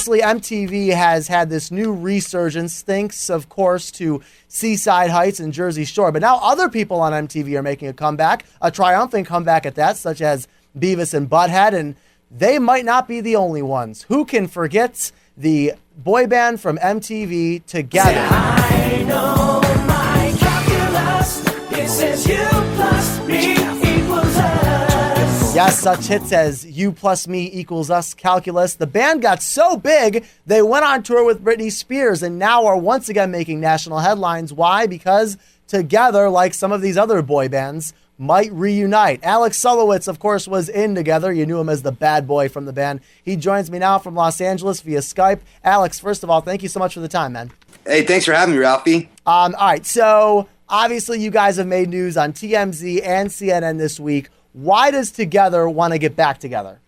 obviously MTV has had this new resurgence, thanks, of course, to Seaside Heights and Jersey Shore. But now other people on MTV are making a comeback, a triumphant comeback at that, such as Beavis and Butthead, and they might not be the only ones. Who can forget the boy band from MTV, 2Ge+her? I know my calculus. It says you plus me equals us. Yes, such hits as You Plus Me Equals Us, Calculus. The band got so big, they went on tour with Britney Spears and now are once again making national headlines. Why? Because 2Ge+her, like some of these other boy bands, might reunite. Alex Solowitz, of course, was in 2Ge+her. You knew him as the bad boy from the band. He joins me now from Los Angeles via Skype. Alex, first of all, thank you so much for the time, man. Hey, thanks for having me, Ralphie. All right, so obviously you guys have made news on TMZ and CNN this week. Why does 2Ge+her want to get back together?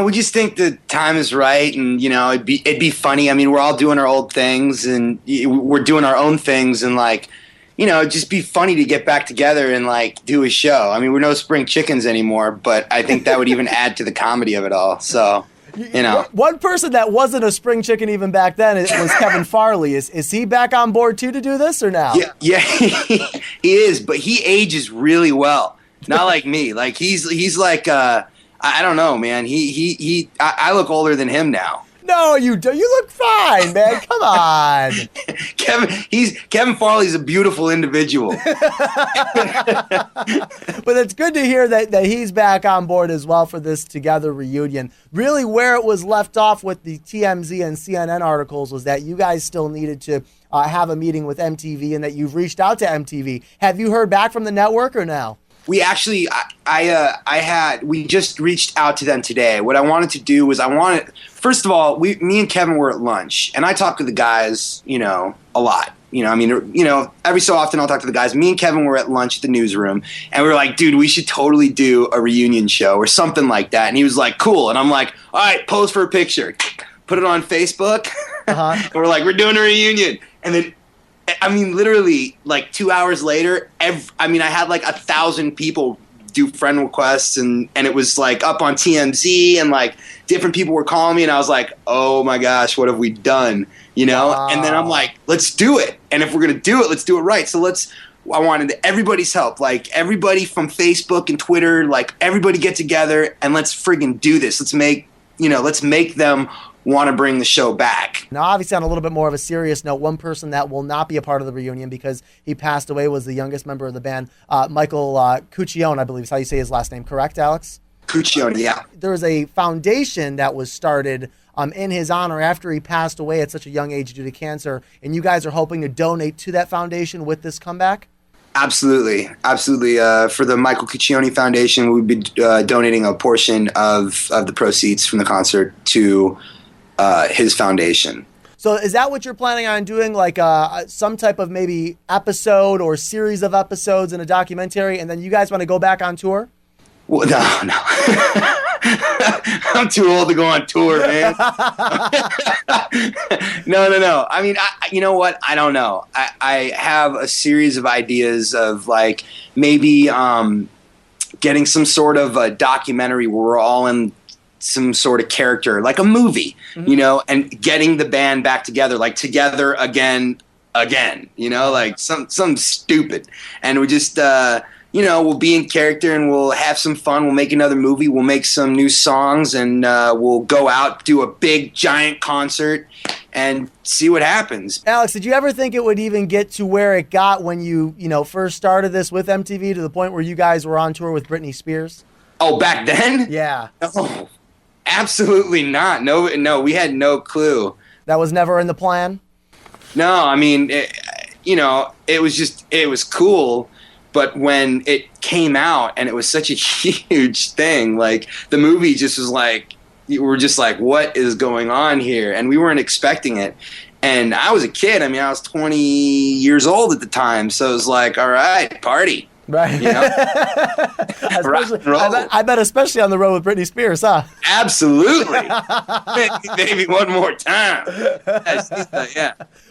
We just think the time is right, and it'd be funny. I mean, we're all doing our old things, and we're doing our own things, and it'd just be funny to get back together and do a show. I mean, we're no spring chickens anymore, but I think that would even add to the comedy of it all. So, One person that wasn't a spring chicken even back then was Kevin Farley. Is he back on board too to do this or now? Yeah, he is, but he ages really well. Not like me. He's like I don't know, man. I look older than him now. No, you do. You look fine, man. Come on. Kevin Farley's a beautiful individual. But it's good to hear that he's back on board as well for this 2Ge+her reunion. Really, where it was left off with the TMZ and CNN articles was that you guys still needed to have a meeting with MTV and that you've reached out to MTV. Have you heard back from the network or no? We actually, we just reached out to them today. What I wanted to do was first of all, me and Kevin were at lunch, and I talk to the guys, a lot. Every so often I'll talk to the guys. Me and Kevin were at lunch at the newsroom, and we were like, dude, we should totally do a reunion show or something like that. And he was like, cool. And I'm like, all right, pose for a picture. Put it on Facebook. And we're like, we're doing a reunion. And then, literally, 2 hours later, I had 1,000 people do friend requests, and it was up on TMZ, and different people were calling me, and I was like, oh my gosh, what have we done? Wow. And then I'm like, let's do it. And if we're going to do it, let's do it right. So I wanted everybody's help, everybody from Facebook and Twitter, everybody get together and let's friggin' do this. Let's make them want to bring the show back. Now, obviously, on a little bit more of a serious note, one person that will not be a part of the reunion because he passed away was the youngest member of the band, Michael Cuccione, I believe is how you say his last name. Correct, Alex? Cuccione, yeah. There was a foundation that was started in his honor after he passed away at such a young age due to cancer, and you guys are hoping to donate to that foundation with this comeback? Absolutely. For the Michael Cuccione Foundation, we'll be donating a portion of the proceeds from the concert to his foundation. So is that what you're planning on doing, some type of maybe episode or series of episodes in a documentary, and then you guys want to go back on tour? Well, no. I'm too old to go on tour, man. No. I mean, you know what? I don't know. I have a series of ideas of maybe getting some sort of a documentary where we're all in some sort of character, like a movie, and getting the band back together, 2Ge+her again, some stupid. And we just, we'll be in character and we'll have some fun. We'll make another movie. We'll make some new songs, and we'll go out, do a big giant concert and see what happens. Alex, did you ever think it would even get to where it got when you first started this with MTV, to the point where you guys were on tour with Britney Spears? Oh, back then? Yeah. No, absolutely not. No, we had no clue. That was never in the plan? No, I mean, it was cool. But when it came out and it was such a huge thing, the movie just was we're just what is going on here? And we weren't expecting it. And I was a kid. I was 20 years old at the time. So it was all right, party. Right. I bet especially on the road with Britney Spears, huh? Absolutely. Maybe one more time. Yeah.